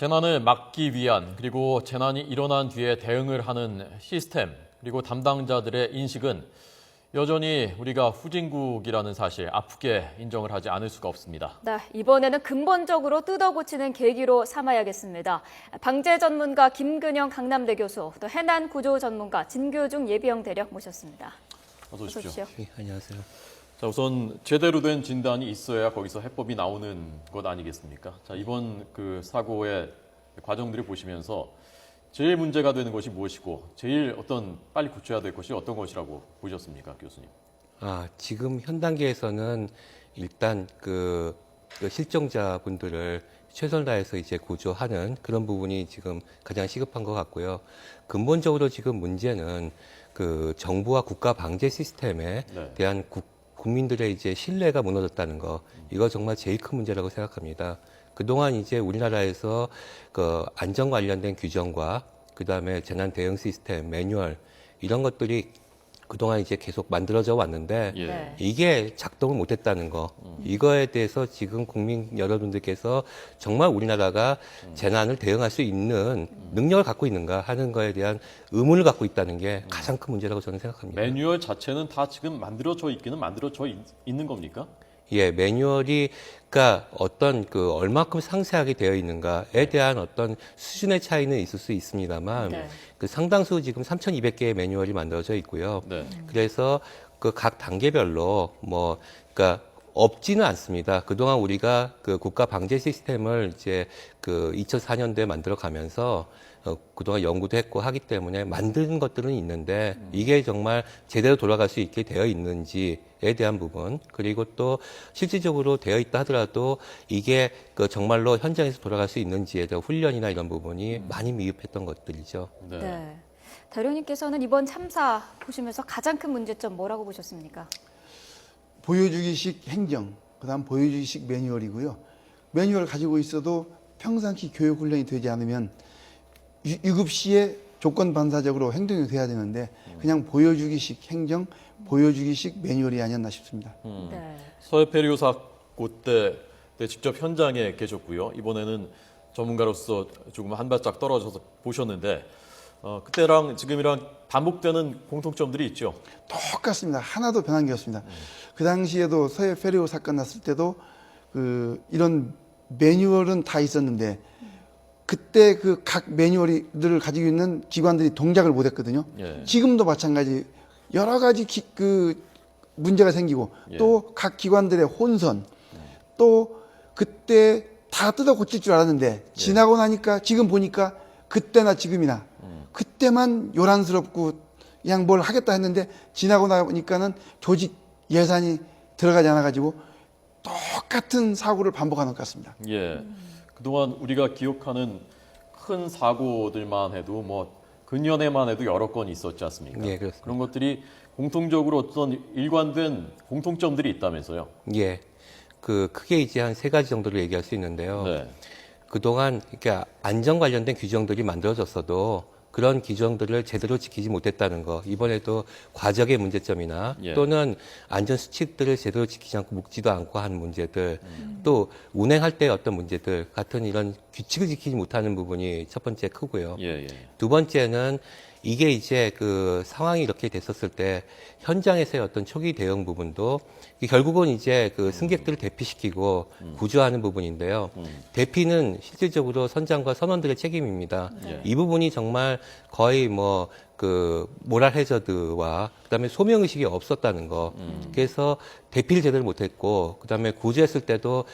재난을 막기 위한 그리고 재난이 일어난 뒤에 대응을 하는 시스템 그리고 담당자들의 인식은 여전히 우리가 후진국이라는 사실 아프게 인정을 하지 않을 수가 없습니다. 네, 이번에는 근본적으로 뜯어고치는 계기로 삼아야겠습니다. 방재 전문가 김근영 강남대 교수, 또 해난 구조 전문가 진교중 예비영 대령 모셨습니다. 어서 오십시오. 네, 안녕하세요. 자, 우선 제대로 된 진단이 있어야 거기서 해법이 나오는 것 아니겠습니까? 자, 이번 그 사고의 과정들을 보시면서 제일 문제가 되는 것이 무엇이고 제일 빨리 고쳐야 될 것이 어떤 것이라고 보셨습니까, 교수님? 지금 현 단계에서는 일단 그 실종자분들을 최선을 다해서 이제 구조하는 그런 부분이 지금 가장 시급한 것 같고요. 근본적으로 지금 문제는 그 정부와 국가 방제 시스템에 대한 국민들의 이제 신뢰가 무너졌다는 거, 이거 정말 제일 큰 문제라고 생각합니다. 그동안 이제 우리나라에서 그 안전 관련된 규정과 그다음에 재난 대응 시스템, 매뉴얼 이런 것들이 그동안 이제 계속 만들어져 왔는데 이게 작동을 못했다는 거, 이거에 대해서 지금 국민 여러분들께서 정말 우리나라가 재난을 대응할 수 있는 능력을 갖고 있는가 하는 거에 대한 의문을 갖고 있다는 게 가장 큰 문제라고 저는 생각합니다. 매뉴얼 자체는 다 지금 만들어져 있기는 만들어져 있는 겁니까? 예, 매뉴얼이 그러니까 어떤 그 얼마큼 상세하게 되어 있는가에 대한 어떤 수준의 차이는 있을 수 있습니다만 그 상당수 지금 3,200개의 매뉴얼이 만들어져 있고요. 그래서 그 각 단계별로 그러니까 없지는 않습니다. 그동안 우리가 그 국가 방제 시스템을 이제 그 2004년도에 만들어 가면서 그동안 연구도 했고 하기 때문에 만든 것들은 있는데 이게 정말 제대로 돌아갈 수 있게 되어 있는지에 대한 부분, 그리고 또 실질적으로 되어 있다 하더라도 이게 그 정말로 현장에서 돌아갈 수 있는지에 대한 훈련이나 이런 부분이 많이 미흡했던 것들이죠. 네. 대령님께서는 이번 참사 보시면서 가장 큰 문제점 뭐라고 보셨습니까? 보여주기식 행정, 그다음 보여주기식 매뉴얼이고요. 매뉴얼 가지고 있어도 평상시 교육 훈련이 되지 않으면 유급 시에 조건 반사적으로 행동이 돼야 되는데 그냥 보여주기식 행정, 보여주기식 매뉴얼이 아니었나 싶습니다. 서해 페리오 사고 때 직접 현장에 계셨고요. 이번에는 전문가로서 조금 한 발짝 떨어져서 보셨는데 그때랑 지금이랑 반복되는 공통점들이 있죠. 똑같습니다. 하나도 변한 게 없습니다. 그 당시에도 서해 페리오 사건 났을 때도 이런 매뉴얼은 다 있었는데 그때 그 각 매뉴얼들을 가지고 있는 기관들이 동작을 못 했거든요. 지금도 마찬가지 여러 가지 문제가 생기고 또 각 기관들의 혼선 또 그때 다 뜯어 고칠 줄 알았는데 지나고 나니까 지금 보니까 그때나 지금이나 그때만 요란스럽고 그냥 뭘 하겠다 했는데 지나고 나니까는 조직 예산이 들어가지 않아가지고 똑같은 사고를 반복하는 것 같습니다. 그동안 우리가 기억하는 큰 사고들만 해도 근년에만 해도 여러 건 있었지 않습니까? 예, 그렇습니다. 그런 것들이 공통적으로 어떤 일관된 공통점들이 있다면서요? 예. 크게 이제 한 3가지 정도를 얘기할 수 있는데요. 그동안 그러니까 안전 관련된 규정들이 만들어졌어도 그런 규정들을 제대로 지키지 못했다는 거, 이번에도 과적의 문제점이나 또는 안전 수칙들을 제대로 지키지 않고 묵지도 않고 하는 문제들, 또 운행할 때 어떤 문제들 같은 이런 규칙을 지키지 못하는 부분이 첫 번째 크고요. 두 번째는 이게 이제 그 상황이 이렇게 됐었을 때 현장에서의 어떤 초기 대응 부분도 결국은 이제 그 승객들을 대피시키고 구조하는 부분인데요. 대피는 실질적으로 선장과 선원들의 책임입니다. 이 부분이 정말 거의 모랄 해저드와 그다음에 소명 의식이 없었다는 거. 그래서 대피를 제대로 못했고 그다음에 구조했을 때도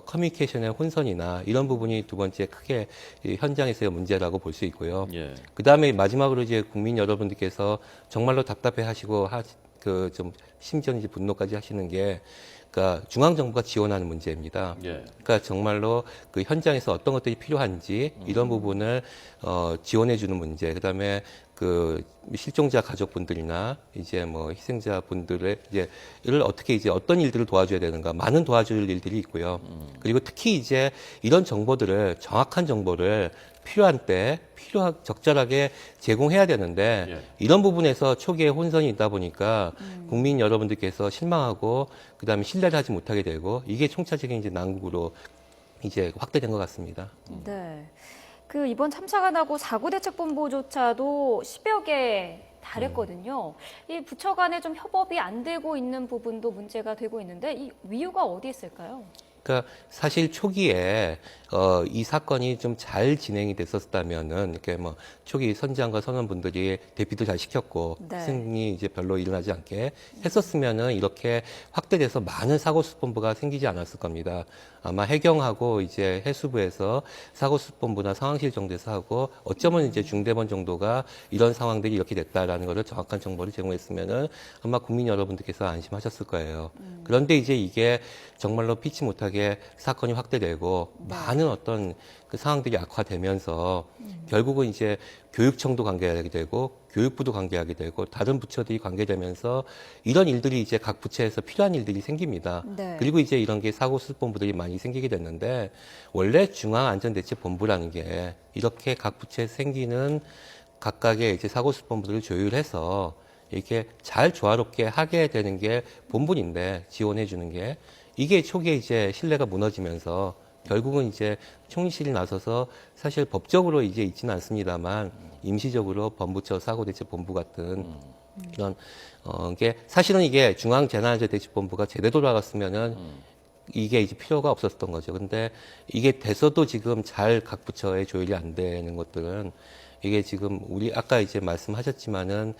커뮤니케이션의 혼선이나 이런 부분이 두 번째 크게 이 현장에서의 문제라고 볼 수 있고요. 그다음에 마지막으로 이제 국민 여러분들께서 정말로 답답해하시고 좀 심지어는 이제 분노까지 하시는 게 그러니까 중앙정부가 지원하는 문제입니다. 그러니까 정말로 그 현장에서 어떤 것들이 필요한지 이런 부분을 지원해주는 문제. 그다음에 그 실종자 가족분들이나 이제 희생자 분들의 이를 어떻게 이제 어떤 일들을 도와줘야 되는가, 많은 도와줄 일들이 있고요. 그리고 특히 이제 이런 정보들을 정확한 정보를 필요한 때 적절하게 제공해야 되는데 이런 부분에서 초기에 혼선이 있다 보니까 국민 여러분들께서 실망하고 그다음에 신뢰를 하지 못하게 되고 이게 총체적인 이제 난국으로 이제 확대된 것 같습니다. 네. 그 이번 참사가 나고 사고대책본부조차도 10여 개 달했거든요. 이 부처 간에 좀 협업이 안 되고 있는 부분도 문제가 되고 있는데 이 이유가 어디 있을까요? 그러니까 사실 초기에 이 사건이 좀 잘 진행이 됐었다면은 이렇게 뭐 초기 선장과 선원분들이 대피도 잘 시켰고 네. 희생이 이제 별로 일어나지 않게 했었으면은 이렇게 확대돼서 많은 사고 수습본부가 생기지 않았을 겁니다. 아마 해경하고 이제 해수부에서 사고 수습본부나 상황실 정도에서 하고 어쩌면 이제 중대본 정도가 이런 상황들이 이렇게 됐다라는 것을 정확한 정보를 제공했으면은 아마 국민 여러분들께서 안심하셨을 거예요. 그런데 이제 이게 정말로 피치 못하게 사건이 확대되고 많은 어떤 그 상황들이 악화되면서 결국은 이제 교육청도 관계하게 되고 교육부도 관계하게 되고 다른 부처들이 관계되면서 이런 일들이 이제 각 부처에서 필요한 일들이 생깁니다. 네. 그리고 이제 이런 게 사고 수습본부들이 많이 생기게 됐는데 원래 중앙안전대책본부라는 게 이렇게 각 부처에 생기는 각각의 이제 사고 수습본부들을 조율해서 이렇게 잘 조화롭게 하게 되는 게 본분인데 지원해 주는 게 이게 초기에 이제 신뢰가 무너지면서 결국은 이제 총리실이 나서서 사실 법적으로 이제 있지는 않습니다만 임시적으로 범부처 사고대책본부 같은 이런 게 사실은 이게 중앙재난안전대책본부가 제대로 돌아갔으면은 이게 이제 필요가 없었던 거죠. 근데 이게 돼서도 지금 잘 각 부처의 조율이 안 되는 것들은 이게 지금 우리 아까 이제 말씀하셨지만은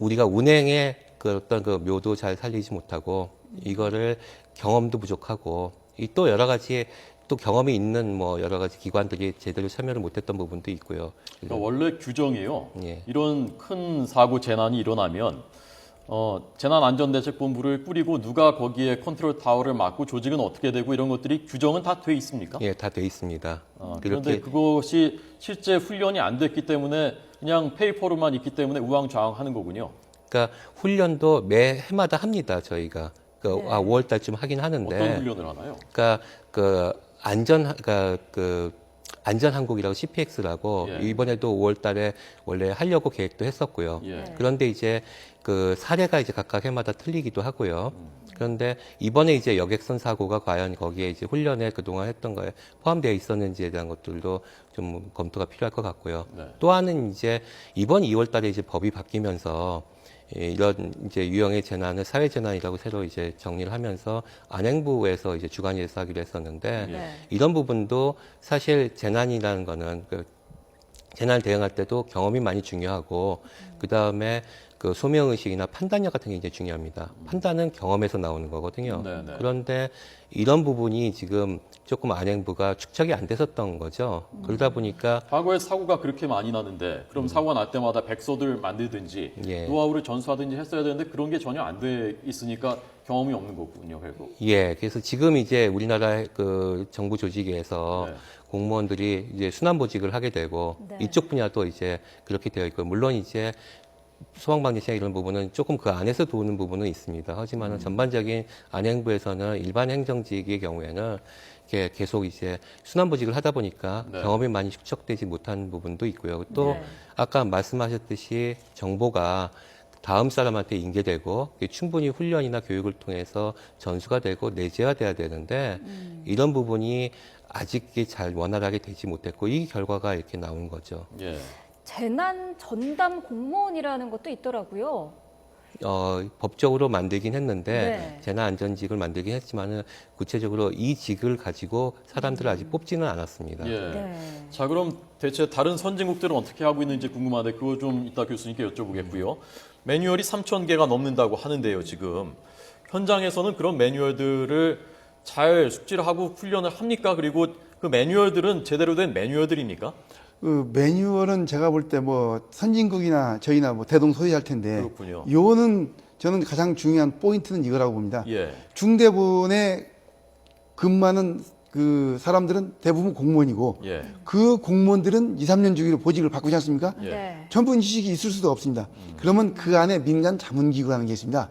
우리가 운행의 그 어떤 그 묘도 잘 살리지 못하고 이거를 경험도 부족하고 이 또 여러 가지 또 경험이 있는 뭐 여러 가지 기관들이 제대로 참여를 못했던 부분도 있고요. 그러니까 원래 규정이요. 예. 이런 큰 사고 재난이 일어나면 재난안전대책본부를 꾸리고 누가 거기에 컨트롤 타워를 맡고 조직은 어떻게 되고 이런 것들이 규정은 다 돼 있습니까? 예, 다 돼 있습니다. 그런데 그것이 실제 훈련이 안 됐기 때문에 그냥 페이퍼로만 있기 때문에 우왕좌왕하는 거군요. 그러니까 훈련도 매 해마다 합니다. 저희가 그 5월 달쯤 하긴 하는데. 어떤 훈련을 하나요? 그러니까 그 안전항공이라고 CPX라고 예. 이번에도 5월 달에 원래 하려고 계획도 했었고요. 예. 그런데 이제 그 사례가 이제 각각 해마다 틀리기도 하고요. 그런데 이번에 이제 여객선 사고가 과연 거기에 이제 훈련에 그동안 했던 거에 포함되어 있었는지에 대한 것들도 좀 검토가 필요할 것 같고요. 네. 또 하나는 이제 이번 2월 달에 이제 법이 바뀌면서 이런 이제 유형의 재난을 사회 재난이라고 새로 이제 정리를 하면서 안행부에서 이제 주관위에서 하기로 했었는데 네. 이런 부분도 사실 재난이라는 거는 그 재난을 대응할 때도 경험이 많이 중요하고 그 다음에 그 소명 의식이나 판단력 같은 게 이제 중요합니다. 판단은 경험에서 나오는 거거든요. 네네. 그런데 이런 부분이 지금 조금 안행부가 축적이 안 됐었던 거죠. 그러다 보니까 과거에 사고가 그렇게 많이 나는데 그럼 사고가 날 때마다 백서들 만들든지 예. 노하우를 전수하든지 했어야 되는데 그런 게 전혀 안 돼 있으니까 경험이 없는 거군요, 결국. 예, 그래서 지금 이제 우리나라 그 정부 조직에서 네. 공무원들이 이제 순환보직을 하게 되고 네. 이쪽 분야도 이제 그렇게 되어 있고 물론 이제 소방방지시나 이런 부분은 조금 그 안에서 도우는 부분은 있습니다. 하지만은 전반적인 안행부에서는 일반 행정직의 경우에는 이렇게 계속 이제 순환보직을 하다 보니까 네. 경험이 많이 축적되지 못한 부분도 있고요. 또 네. 아까 말씀하셨듯이 정보가 다음 사람한테 인계되고 충분히 훈련이나 교육을 통해서 전수가 되고 내재화돼야 되는데 이런 부분이 아직 잘 원활하게 되지 못했고 이 결과가 이렇게 나온 거죠. 예. 재난 전담 공무원이라는 것도 있더라고요. 법적으로 만들긴 했는데 네. 재난안전직을 만들긴 했지만은 구체적으로 이 직을 가지고 사람들을 아직 뽑지는 않았습니다. 예. 네. 자, 그럼 대체 다른 선진국들은 어떻게 하고 있는지 궁금한데 그거 좀 이따 교수님께 여쭤보겠고요. 매뉴얼이 3,000개가 넘는다고 하는데요, 지금. 현장에서는 그런 매뉴얼들을 잘 숙지를 하고 훈련을 합니까? 그리고 그 매뉴얼들은 제대로 된 매뉴얼들입니까? 그 매뉴얼은 제가 볼 때 뭐 선진국이나 저희나 뭐 대동소이할 텐데 그렇군요. 요거는 저는 가장 중요한 포인트는 이거라고 봅니다. 예. 중대본에 근무하는 그 사람들은 대부분 공무원이고 예. 그 공무원들은 2, 3년 주기로 보직을 바꾸지 않습니까? 예. 네. 전문 지식이 있을 수도 없습니다. 그러면 그 안에 민간 자문기구라는 게 있습니다.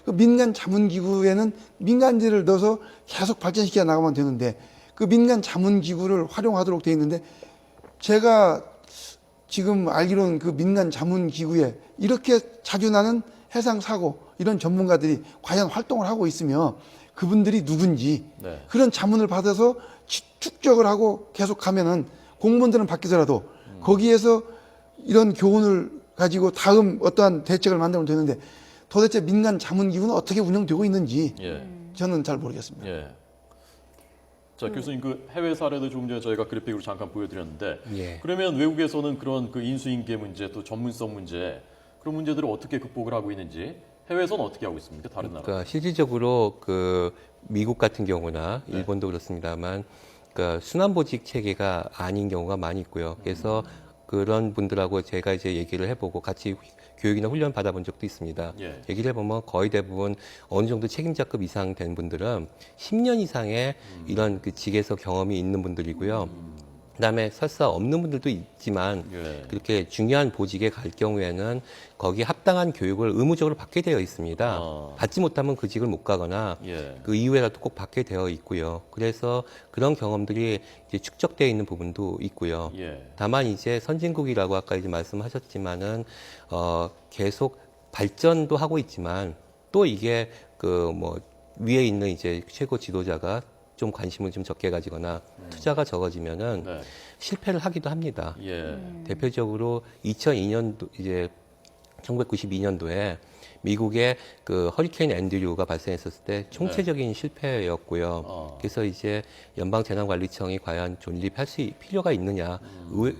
그 민간 자문기구에는 민간인들을 넣어서 계속 발전시켜 나가면 되는데 그 민간 자문기구를 활용하도록 돼 있는데 제가 지금 알기로는 그 민간 자문기구에 이렇게 자주 나는 해상 사고 이런 전문가들이 과연 활동을 하고 있으며 그분들이 누군지 네. 그런 자문을 받아서 축적을 하고 계속 하면은 공무원들은 바뀌더라도 거기에서 이런 교훈을 가지고 다음 어떠한 대책을 만들면 되는데 도대체 민간 자문기구는 어떻게 운영되고 있는지 예. 저는 잘 모르겠습니다. 예. 자, 교수님 그 해외 사례도 조금 전에 저희가 그래픽으로 잠깐 보여드렸는데 예. 그러면 외국에서는 그런 그 인수인계 문제 또 전문성 문제 그런 문제들을 어떻게 극복을 하고 있는지 해외에서는 어떻게 하고 있습니까? 다른 나라? 그러니까 실질적으로 그 미국 같은 경우나 네. 일본도 그렇습니다만 그러니까 순환보직 체계가 아닌 경우가 많이 있고요. 그래서 그런 분들하고 제가 이제 얘기를 해보고 같이 교육이나 훈련 받아본 적도 있습니다. 예. 얘기를 해보면 거의 대부분 어느 정도 책임자급 이상 된 분들은 10년 이상의 이런 그 직에서 경험이 있는 분들이고요. 그다음에 설사 없는 분들도 있지만 예. 그렇게 중요한 보직에 갈 경우에는 거기에 합당한 교육을 의무적으로 받게 되어 있습니다. 받지 못하면 그 직을 못 가거나 예. 그 이후에라도 꼭 받게 되어 있고요. 그래서 그런 경험들이 이제 축적되어 있는 부분도 있고요. 예. 다만 이제 선진국이라고 아까 이제 말씀하셨지만은 계속 발전도 하고 있지만 또 이게 그 뭐 위에 있는 이제 최고 지도자가 좀 관심을 좀 적게 가지거나 투자가 적어지면은 네. 실패를 하기도 합니다. 예. 대표적으로 2002년도 이제 1992년도에 미국의 그 허리케인 앤드류가 발생했었을 때 총체적인 실패였고요. 그래서 이제 연방재난관리청이 과연 존립할 필요가 있느냐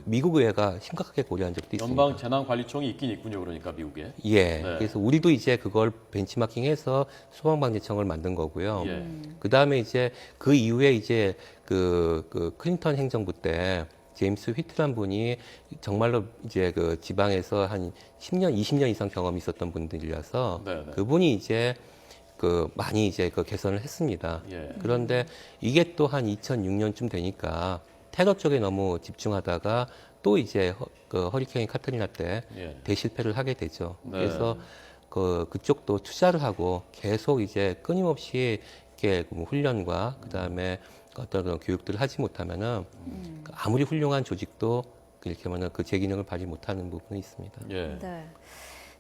미국 의회가 심각하게 고려한 적도 있습니다. 연방 재난관리청이 있긴 있군요. 그러니까 미국에. 예. 네. 그래서 우리도 이제 그걸 벤치마킹해서 소방방재청을 만든 거고요. 예. 그 다음에 이제 그 이후에 이제 그 클린턴 행정부 때 제임스 휘트란 분이 정말로 이제 그 지방에서 한 10년, 20년 이상 경험이 있었던 분들이라서 네, 네. 그분이 이제 그 많이 이제 그 개선을 했습니다. 예. 그런데 이게 또 한 2006년쯤 되니까 테러 쪽에 너무 집중하다가 또 이제 그 허리케인 카트리나 때 예. 대실패를 하게 되죠. 네. 그래서 그쪽도 투자를 하고 계속 이제 끊임없이 이렇게 훈련과 그 다음에 어떤 그런 교육들을 하지 못하면은 아무리 훌륭한 조직도 이렇게 하면은 그 제 기능을 발휘 못하는 부분이 있습니다. 예. 네.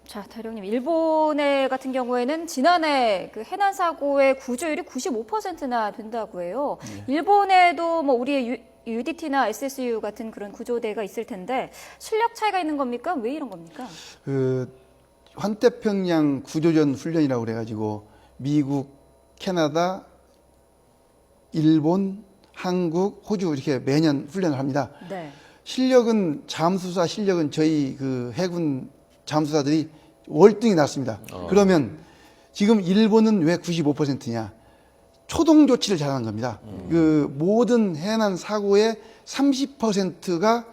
자, 대령님, 일본의 같은 경우에는 지난해 그 해난 사고의 구조율이 95%나 된다고 해요. 일본에도 뭐 우리의 UDT나 SSU 같은 그런 구조대가 있을 텐데 실력 차이가 있는 겁니까? 왜 이런 겁니까? 그 환태평양 구조전 훈련이라고 그래가지고 미국, 캐나다, 일본, 한국, 호주 이렇게 매년 훈련을 합니다. 네. 실력은 잠수사 실력은 저희 그 해군 잠수사들이 월등히 낮습니다. 그러면 지금 일본은 왜 95%냐? 초동 조치를 잘하는 겁니다. 그 모든 해난 사고의 30%가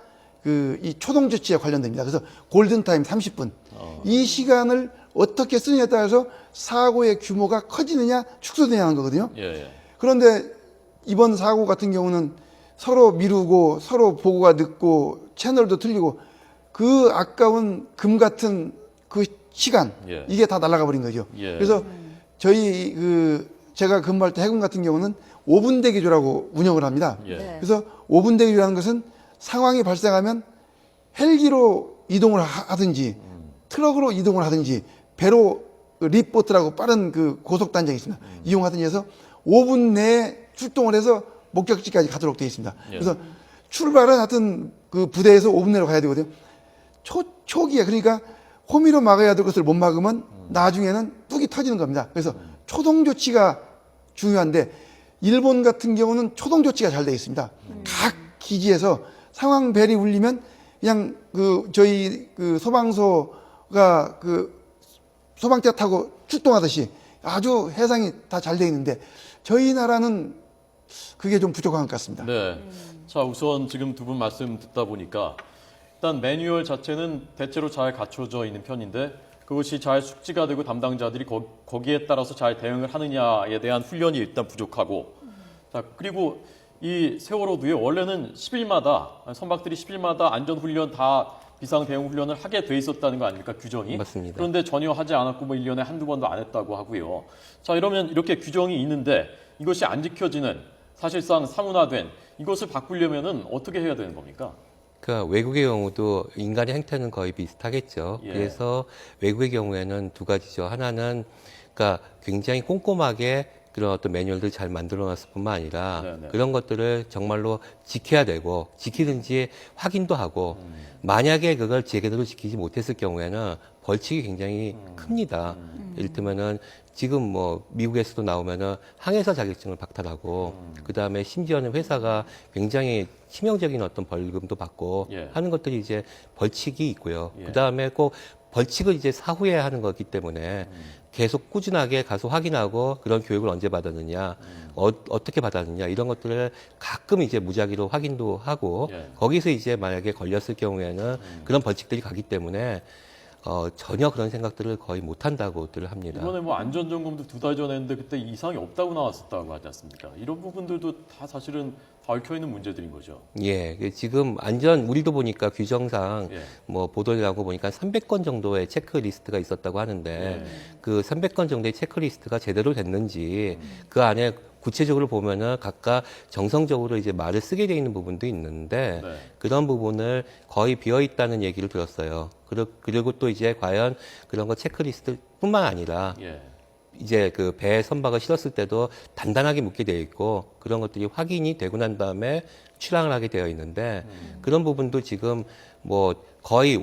그 이 초동 조치에 관련됩니다. 그래서 골든 타임 30분. 이 시간을 어떻게 쓰느냐에 따라서 사고의 규모가 커지느냐 축소되냐는 거거든요. 예. 예. 그런데 이번 사고 같은 경우는 서로 미루고 서로 보고가 늦고 채널도 틀리고 그 아까운 금 같은 그 시간 예. 이게 다 날아가 버린 거죠. 예. 그래서 저희 그 제가 근무할 때 해군 같은 경우는 5분 대기조라고 운영을 합니다. 예. 네. 그래서 5분 대기조라는 것은 상황이 발생하면 헬기로 이동을 하든지 트럭으로 이동을 하든지 배로 립보트라고 빠른 그 고속 단장이 있습니다. 이용하든지 해서 5분 내에 출동을 해서 목적지까지 가도록 되어 있습니다. 예. 그래서 출발은 하여튼 그 부대에서 5분 내로 가야 되거든요. 초기에 그러니까 호미로 막아야 될 것을 못 막으면 나중에는 뚝이 터지는 겁니다. 그래서 초동 조치가 중요한데 일본 같은 경우는 초동 조치가 잘 되어 있습니다. 각 기지에서 상황 벨이 울리면 그냥 그 저희 그 소방서가 그 소방차 타고 출동하듯이 아주 해상이 다 잘 되어 있는데 저희 나라는 그게 좀 부족한 것 같습니다. 네. 자, 우선 지금 두 분 말씀 듣다 보니까 일단 매뉴얼 자체는 대체로 잘 갖춰져 있는 편인데 그것이 잘 숙지가 되고 담당자들이 거기에 따라서 잘 대응을 하느냐에 대한 훈련이 일단 부족하고 자, 그리고 이 세월호도요, 원래는 10일마다, 선박들이 10일마다 안전훈련 다 비상 대응 훈련을 하게 돼 있었다는 거 아닙니까, 규정이? 맞습니다. 그런데 전혀 하지 않았고 뭐 1년에 한두 번도 안 했다고 하고요. 자, 이러면 이렇게 규정이 있는데 이것이 안 지켜지는 사실상 사문화된 이것을 바꾸려면은 어떻게 해야 되는 겁니까? 그러니까 외국의 경우도 인간의 행태는 거의 비슷하겠죠. 예. 그래서 외국의 경우에는 두 가지죠. 하나는 그러니까 굉장히 꼼꼼하게 그런 어떤 매뉴얼들 잘 만들어놨을 뿐만 아니라 네네. 그런 것들을 정말로 지켜야 되고 지키는지 확인도 하고 만약에 그걸 제대로 지키지 못했을 경우에는 벌칙이 굉장히 큽니다. 이를테면은 지금 뭐 미국에서도 나오면은 항해사 자격증을 박탈하고 그다음에 심지어는 회사가 굉장히 치명적인 어떤 벌금도 받고 예. 하는 것들이 이제 벌칙이 있고요. 예. 그다음에 꼭 벌칙을 이제 사후에 하는 거기 때문에 계속 꾸준하게 가서 확인하고 그런 교육을 언제 받았느냐, 어떻게 받았느냐 이런 것들을 가끔 이제 무작위로 확인도 하고 예. 거기서 이제 만약에 걸렸을 경우에는 그런 벌칙들이 가기 때문에 전혀 그런 생각들을 거의 못 한다고들 합니다. 이번에 뭐 안전점검도 2달 전에 했는데 그때 이상이 없다고 나왔었다고 하지 않습니까? 이런 부분들도 다 사실은 얽혀있는 문제들인 거죠. 예, 지금 우리도 보니까 규정상 예. 뭐 보도를 나고 보니까 300건 정도의 체크리스트가 있었다고 하는데 그 300건 정도의 체크리스트가 제대로 됐는지 그 안에 구체적으로 보면은 각각 정성적으로 이제 말을 쓰게 돼 있는 부분도 있는데 네. 그런 부분을 거의 비어 있다는 얘기를 들었어요. 그리고 또 이제 과연 그런 거 체크리스트뿐만 아니라 예. 이제 그 배에 선박을 실었을 때도 단단하게 묶게 되어 있고 그런 것들이 확인이 되고 난 다음에 출항을 하게 되어 있는데 그런 부분도 지금 뭐 거의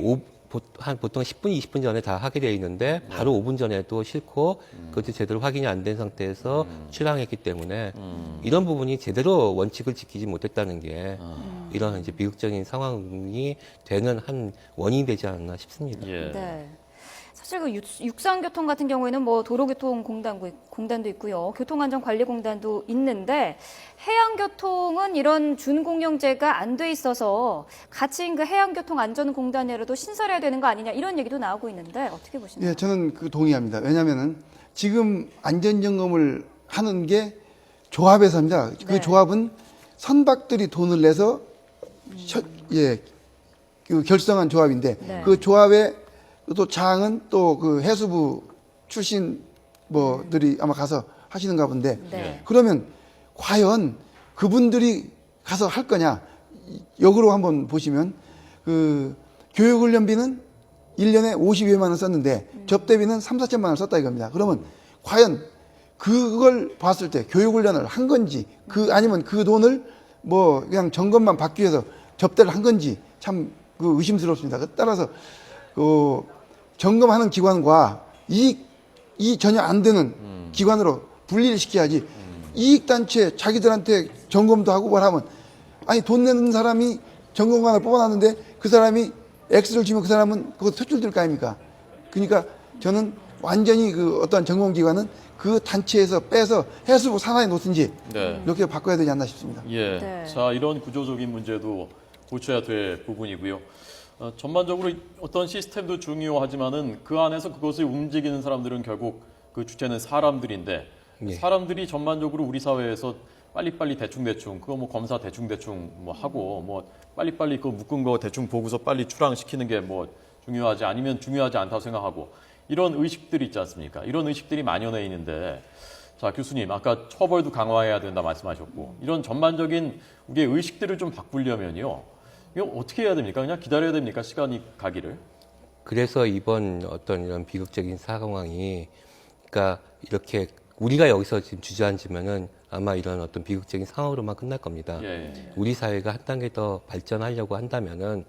보통 10분, 20분 전에 다 하게 되어 있는데 바로 5분 전에도 싣고 그것도 제대로 확인이 안 된 상태에서 출항했기 때문에 이런 부분이 제대로 원칙을 지키지 못했다는 게 이런 이제 비극적인 상황이 되는 한 원인이 되지 않나 싶습니다. 예. 네. 사실 그 육상교통 같은 경우에는 뭐 도로교통공단도 있고요. 교통안전관리공단도 있는데 해양교통은 이런 준공영제가 안 돼 있어서 같이 그 해양교통안전공단이라도 신설해야 되는 거 아니냐 이런 얘기도 나오고 있는데 어떻게 보시나요? 예, 저는 그 동의합니다. 왜냐하면은 지금 안전점검을 하는 게 조합에서입니다. 그 네. 조합은 선박들이 돈을 내서 그 결성한 조합인데 네. 그 조합의 또 장은 또 그 해수부 출신 뭐들이 아마 가서 하시는가 본데 네. 그러면 과연 그분들이 가서 할 거냐? 역으로 한번 보시면 그 교육훈련비는 1년에 52만 원 썼는데 접대비는 3, 4천만 원 썼다 이겁니다. 그러면 과연 그걸 봤을 때 교육훈련을 한 건지 아니면 그 돈을 뭐 그냥 점검만 받기 위해서 접대를 한 건지 참 그 의심스럽습니다. 따라서 그 점검하는 기관과 이익이 전혀 안 되는 기관으로 분리를 시켜야지 이익단체 자기들한테 점검도 하고 뭘 하면 아니 돈 내는 사람이 점검관을 뽑아놨는데 그 사람이 X를 주면 그 사람은 그거 퇴출될 거 아닙니까? 그러니까 저는 완전히 그 어떠한 점검기관은 그 단체에서 빼서 해수부 산하에 놓든지 네. 이렇게 바꿔야 되지 않나 싶습니다. 예. 네. 자, 이런 구조적인 문제도 고쳐야 될 부분이고요. 전반적으로 어떤 시스템도 중요하지만은 그 안에서 그것을 움직이는 사람들은 결국 그 주체는 사람들인데 예. 사람들이 전반적으로 우리 사회에서 빨리빨리 대충대충 그거 뭐 검사 대충대충 뭐 하고 뭐 빨리빨리 그 묶은 거 대충 보고서 빨리 출항시키는 게 뭐 중요하지 아니면 중요하지 않다고 생각하고 이런 의식들이 있지 않습니까? 이런 의식들이 만연해 있는데 자, 교수님 아까 처벌도 강화해야 된다 말씀하셨고 이런 전반적인 우리의 의식들을 좀 바꾸려면요. 이거 어떻게 해야 됩니까? 그냥 기다려야 됩니까? 시간이 가기를? 그래서 이번 어떤 이런 비극적인 상황이, 그러니까 이렇게 우리가 여기서 지금 주저앉으면은 아마 이런 어떤 비극적인 상황으로만 끝날 겁니다. 예. 우리 사회가 한 단계 더 발전하려고 한다면은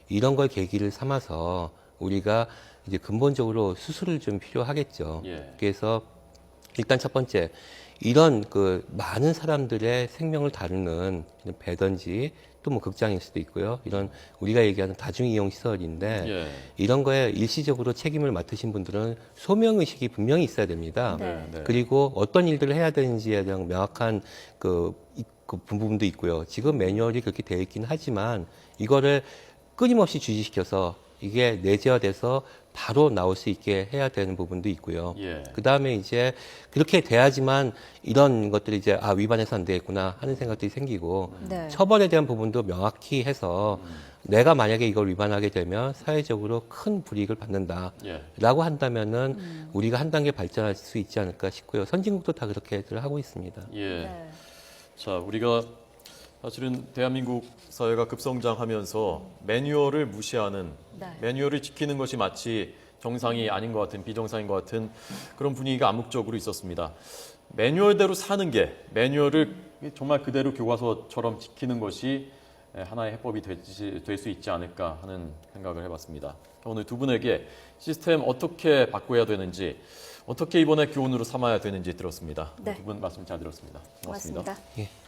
이런 걸 계기를 삼아서 우리가 이제 근본적으로 수술을 좀 필요하겠죠. 예. 그래서 일단 첫 번째, 이런 그 많은 사람들의 생명을 다루는 배든지 또 뭐 극장일 수도 있고요. 이런 우리가 얘기하는 다중이용 시설인데 예. 이런 거에 일시적으로 책임을 맡으신 분들은 소명의식이 분명히 있어야 됩니다. 네. 네. 그리고 어떤 일들을 해야 되는지에 대한 명확한 그 부분도 있고요. 지금 매뉴얼이 그렇게 되어 있긴 하지만 이거를 끊임없이 주지시켜서 이게 내재화돼서 바로 나올 수 있게 해야 되는 부분도 있고요. 예. 그 다음에 이제 그렇게 돼야지만 이런 것들이 이제 위반해서 안 되겠구나 하는 생각들이 생기고 네. 처벌에 대한 부분도 명확히 해서 내가 만약에 이걸 위반하게 되면 사회적으로 큰 불이익을 받는다. 예. 라고 한다면은 우리가 한 단계 발전할 수 있지 않을까 싶고요. 선진국도 다 그렇게들 하고 있습니다. 예. 네. 자, 우리가 사실은 대한민국 사회가 급성장하면서 매뉴얼을 무시하는 네. 매뉴얼을 지키는 것이 마치 정상이 아닌 것 같은 비정상인 것 같은 그런 분위기가 암묵적으로 있었습니다. 매뉴얼대로 사는 게 매뉴얼을 정말 그대로 교과서처럼 지키는 것이 하나의 해법이 될 수 있지 않을까 하는 생각을 해봤습니다. 오늘 두 분에게 시스템 어떻게 바꿔야 되는지 어떻게 이번에 교훈으로 삼아야 되는지 들었습니다. 네. 두 분 말씀 잘 들었습니다. 고맙습니다. 고맙습니다. 예.